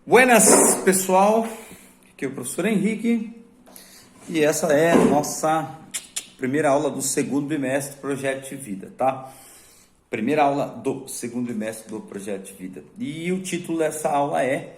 Buenas, pessoal. Aqui é o professor Henrique e essa é a nossa primeira aula do segundo bimestre do Projeto de Vida, tá? Primeira aula do segundo bimestre do Projeto de Vida. E o título dessa aula é,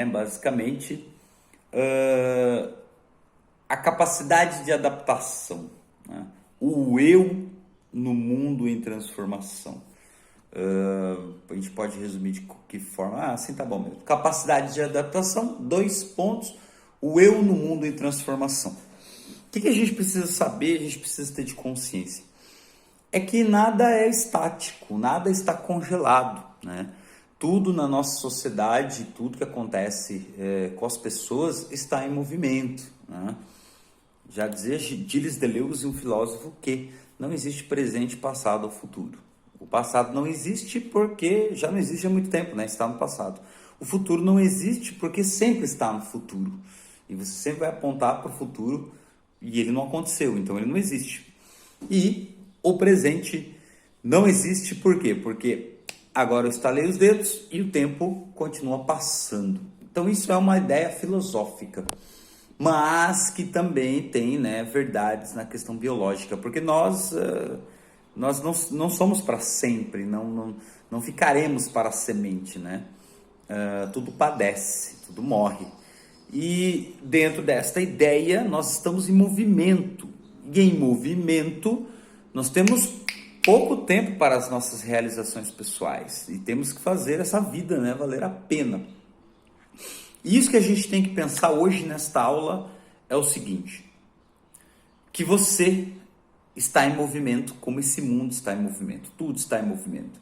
basicamente, a capacidade de adaptação, né? O eu no mundo em transformação. A gente pode resumir de que forma? Assim tá bom mesmo. Capacidade de adaptação, 2 pontos. O eu no mundo em transformação. O que a gente precisa saber, a gente precisa ter de consciência? É que nada é estático, nada está congelado, né? Tudo na nossa sociedade, tudo que acontece com as pessoas está em movimento, né? Já dizia Gilles Deleuze, um filósofo, que não existe presente, passado ou futuro. O passado não existe porque já não existe há muito tempo, né? Está no passado. O futuro não existe porque sempre está no futuro. E você sempre vai apontar para o futuro e ele não aconteceu, então ele não existe. E o presente não existe por quê? Porque agora eu estalei os dedos e o tempo continua passando. Então isso é uma ideia filosófica, mas que também tem, né, verdades na questão biológica, porque nós não somos para sempre, não ficaremos para a semente, né? Tudo padece, tudo morre. E dentro desta ideia, nós estamos em movimento. E em movimento, nós temos pouco tempo para as nossas realizações pessoais. E temos que fazer essa vida, né, valer a pena. E isso que a gente tem que pensar hoje nesta aula é o seguinte: que você está em movimento, como esse mundo está em movimento, tudo está em movimento.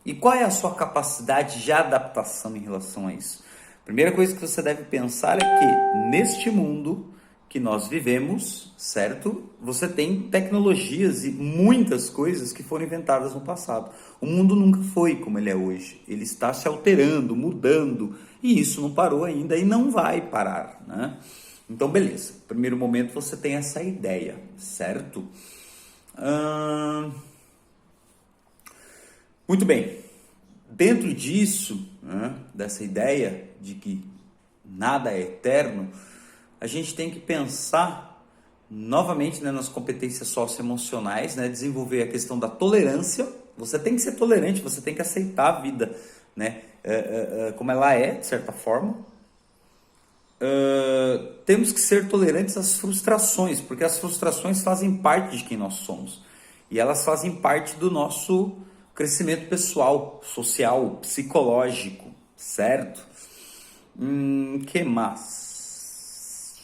E qual é a sua capacidade de adaptação em relação a isso? A primeira coisa que você deve pensar é que neste mundo que nós vivemos, certo? Você tem tecnologias e muitas coisas que foram inventadas no passado. O mundo nunca foi como ele é hoje. Ele está se alterando, mudando, e isso não parou ainda e não vai parar, né? Então, beleza. No primeiro momento você tem essa ideia, certo? Muito bem. Dentro disso, né, dessa ideia de que nada é eterno, a gente tem que pensar novamente, né, nas competências socioemocionais, né, desenvolver a questão da tolerância. Você tem que ser tolerante, você tem que aceitar a vida, né, como ela é, de certa forma. Temos que ser tolerantes às frustrações, porque as frustrações fazem parte de quem nós somos. E elas fazem parte do nosso crescimento pessoal, social, psicológico, certo? Que mais?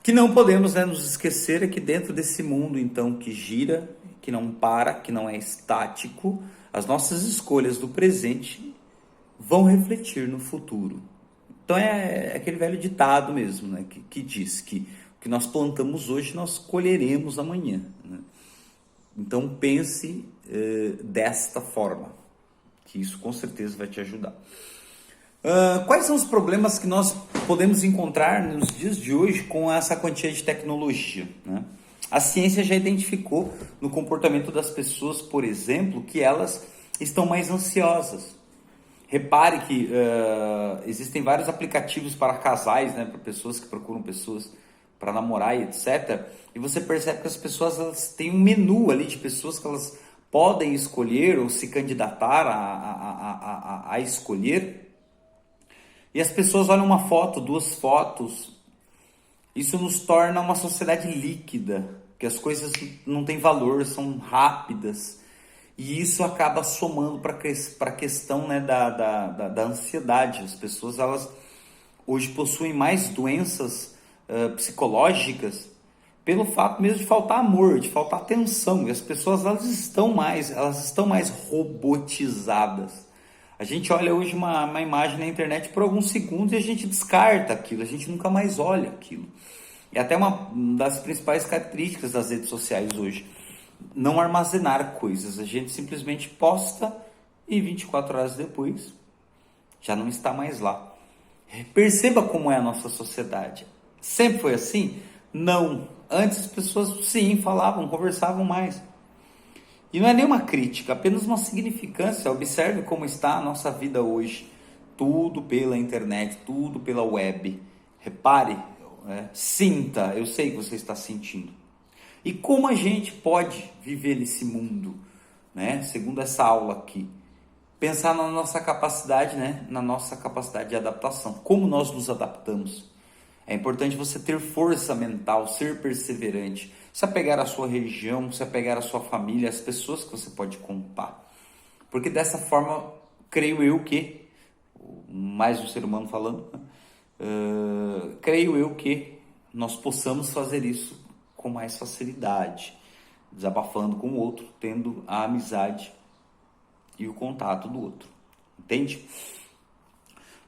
Que não podemos, né, nos esquecer é que dentro desse mundo, então, que gira, que não para, que não é estático, as nossas escolhas do presente vão refletir no futuro. Então é aquele velho ditado mesmo, né, que diz que o que nós plantamos hoje nós colheremos amanhã, né? Então pense desta forma, que isso com certeza vai te ajudar. Quais são os problemas que nós podemos encontrar nos dias de hoje com essa quantia de tecnologia, né? A ciência já identificou no comportamento das pessoas, por exemplo, que elas estão mais ansiosas. Repare que existem vários aplicativos para casais, né, para pessoas que procuram pessoas para namorar e etc. E você percebe que as pessoas elas têm um menu ali de pessoas que elas podem escolher ou se candidatar a escolher. E as pessoas olham uma foto, 2 fotos. Isso nos torna uma sociedade líquida, que as coisas não têm valor, são rápidas. E isso acaba somando para a questão, né, da ansiedade. As pessoas elas hoje possuem mais doenças psicológicas pelo fato mesmo de faltar amor, de faltar atenção. E as pessoas elas estão mais robotizadas. A gente olha hoje uma imagem na internet por alguns segundos e a gente descarta aquilo, a gente nunca mais olha aquilo. É até uma das principais características das redes sociais hoje. Não armazenar coisas, a gente simplesmente posta e 24 horas depois já não está mais lá. Perceba como é a nossa sociedade. Sempre foi assim? Não. Antes as pessoas sim falavam, conversavam mais. E não é nenhuma crítica, apenas uma significância. Observe como está a nossa vida hoje. tudo pela internet, tudo pela web. Repare, sinta, eu sei que você está sentindo. E como a gente pode viver nesse mundo, né? Segundo essa aula aqui, pensar na nossa capacidade, né? Na nossa capacidade de adaptação, como nós nos adaptamos. É importante você ter força mental, ser perseverante, se apegar à sua região, se apegar à sua família, às pessoas que você pode contar. Porque dessa forma, creio eu que, mais um ser humano falando, creio eu que nós possamos fazer isso com mais facilidade, desabafando com o outro, tendo a amizade e o contato do outro. Entende?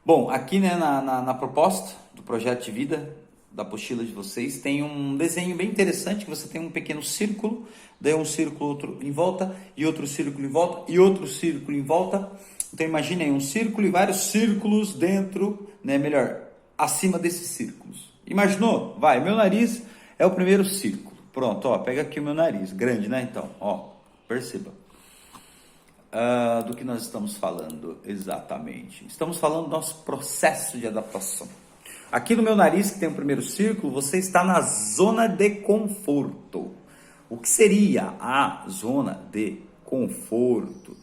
Bom, aqui, né, na proposta do projeto de vida, da apostila de vocês, tem um desenho bem interessante, que você tem um pequeno círculo, daí um círculo outro em volta, e outro círculo em volta, e outro círculo em volta. Então imagine aí um círculo e vários círculos dentro, né, melhor, acima desses círculos. Imaginou? Vai, meu nariz é o primeiro círculo. Pronto, ó, pega aqui o meu nariz, grande, né, então, ó, perceba. Do que nós estamos falando exatamente? Estamos falando do nosso processo de adaptação. Aqui no meu nariz, que tem o primeiro círculo, você está na zona de conforto. O que seria a zona de conforto?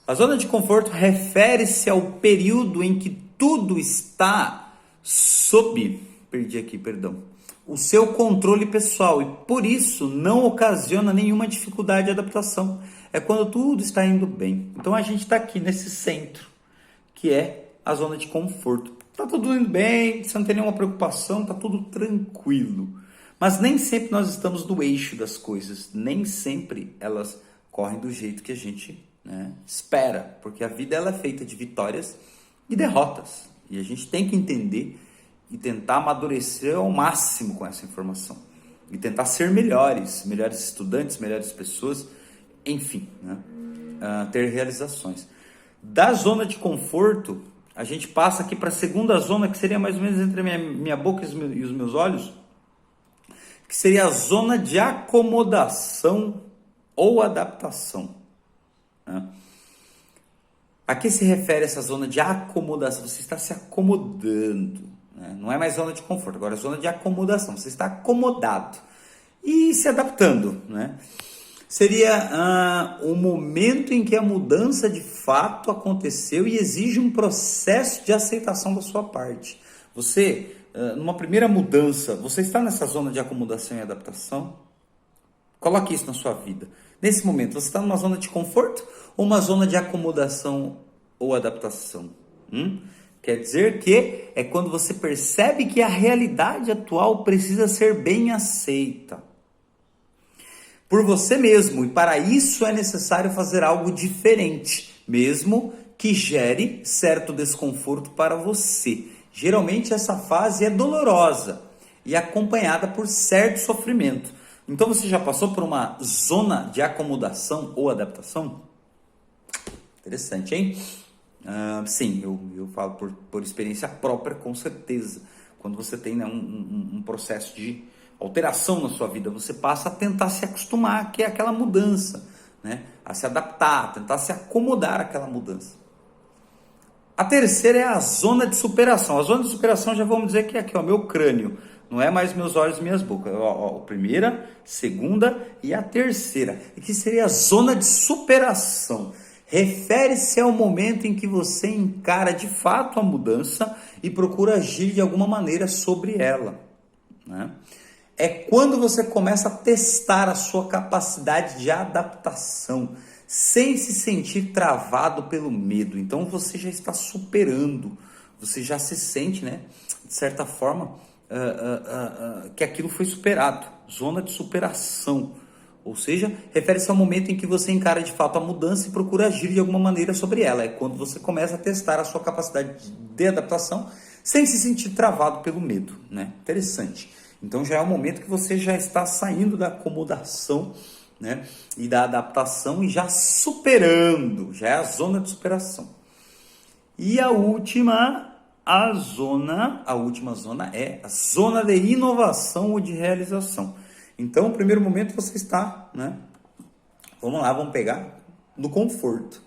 A zona de conforto refere-se ao período em que tudo está sob, o seu controle pessoal e por isso não ocasiona nenhuma dificuldade de adaptação. É quando tudo está indo bem. Então a gente está aqui nesse centro, que é a zona de conforto. Está tudo indo bem, você não tem nenhuma preocupação, está tudo tranquilo. Mas nem sempre nós estamos no eixo das coisas, nem sempre elas correm do jeito que a gente, né, espera. Porque a vida ela é feita de vitórias e derrotas. E a gente tem que entender e tentar amadurecer ao máximo com essa informação. E tentar ser melhores estudantes, melhores pessoas, enfim, né? Ter realizações. Da zona de conforto, a gente passa aqui para a segunda zona, que seria mais ou menos entre a minha boca e os meus olhos, que seria a zona de acomodação ou adaptação, né? A que se refere essa zona de acomodação? Você está se acomodando, né? Não é mais zona de conforto, agora é zona de acomodação. Você está acomodado e se adaptando, né? Seria o momento em que a mudança de fato aconteceu e exige um processo de aceitação da sua parte. Você, numa primeira mudança, você está nessa zona de acomodação e adaptação? Coloque isso na sua vida. Nesse momento, você está numa zona de conforto ou uma zona de acomodação ou adaptação? Quer dizer que é quando você percebe que a realidade atual precisa ser bem aceita por você mesmo, e para isso é necessário fazer algo diferente, mesmo que gere certo desconforto para você. Geralmente essa fase é dolorosa e acompanhada por certo sofrimento. Então você já passou por uma zona de acomodação ou adaptação? Interessante, hein? Sim, eu falo por experiência própria, com certeza. Quando você tem, né, um processo de alteração na sua vida, você passa a tentar se acostumar, que é aquela mudança, né? A se adaptar, a tentar se acomodar àquela mudança. A terceira é a zona de superação. A zona de superação, já vamos dizer que é aqui, ó, meu crânio, não é mais meus olhos e minhas bocas. Ó, primeira, segunda e a terceira. E que seria a zona de superação. Refere-se ao momento em que você encara de fato a mudança e procura agir de alguma maneira sobre ela, né? É quando você começa a testar a sua capacidade de adaptação, sem se sentir travado pelo medo. Então você já está superando, você já se sente, né, de certa forma, que aquilo foi superado. Zona de superação. Ou seja, refere-se ao momento em que você encara de fato a mudança e procura agir de alguma maneira sobre ela. É quando você começa a testar a sua capacidade de adaptação, sem se sentir travado pelo medo, né? Interessante. Então já é o momento que você já está saindo da acomodação, né, e da adaptação e já superando, já é a zona de superação. E a última zona é a zona de inovação ou de realização. Então, no primeiro momento você está, né, vamos pegar no conforto,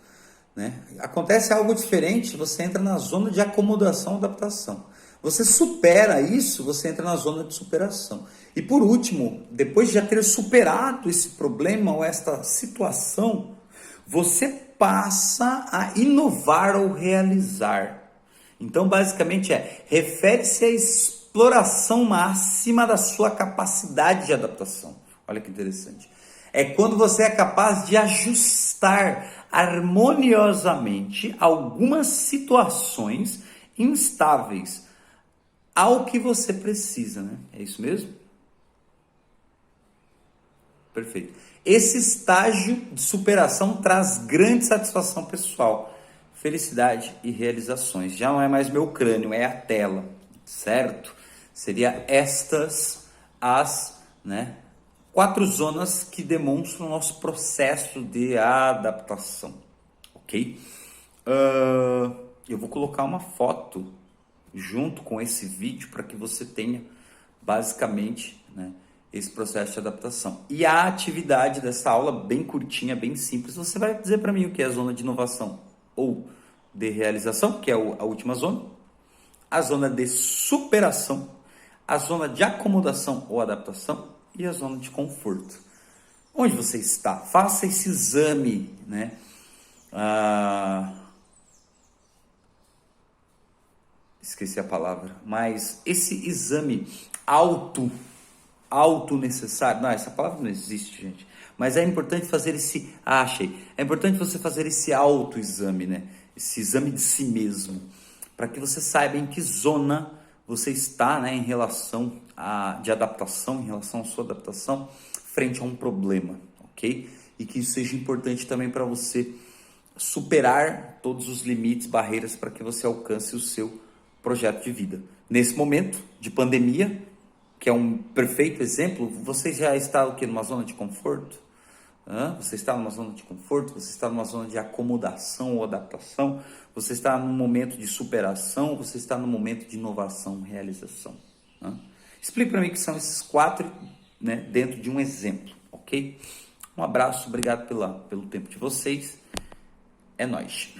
né? Acontece algo diferente, você entra na zona de acomodação, adaptação. Você supera isso, você entra na zona de superação. E por último, depois de já ter superado esse problema ou esta situação, você passa a inovar ou realizar. Então, basicamente refere-se à exploração máxima da sua capacidade de adaptação. Olha que interessante. É quando você é capaz de ajustar harmoniosamente algumas situações instáveis ao que você precisa, né? É isso mesmo? Perfeito. Esse estágio de superação traz grande satisfação pessoal, felicidade e realizações. Já não é mais meu crânio, é a tela, certo? Seria estas as, né, 4 zonas que demonstram o nosso processo de adaptação, ok? Eu vou colocar uma foto junto com esse vídeo para que você tenha basicamente, né, esse processo de adaptação. E a atividade dessa aula, bem curtinha, bem simples, você vai dizer para mim o que é a zona de inovação ou de realização, que é a última zona, a zona de superação, a zona de acomodação ou adaptação e a zona de conforto. Onde você está? Faça esse exame, né? Esqueci a palavra, mas esse exame auto necessário, não, essa palavra não existe, gente, mas é importante fazer esse, é importante você fazer esse autoexame, né, esse exame de si mesmo, para que você saiba em que zona você está, né, em relação de adaptação, em relação à sua adaptação, frente a um problema, ok? E que isso seja importante também para você superar todos os limites, barreiras, para que você alcance o seu projeto de vida. Nesse momento de pandemia, que é um perfeito exemplo, você já está o quê? Numa zona de conforto? Você está numa zona de conforto? Você está numa zona de acomodação ou adaptação? Você está num momento de superação? Você está num momento de inovação, realização? Explique para mim que são esses 4, né, dentro de um exemplo, ok? Um abraço, obrigado pelo tempo de vocês. É nóis.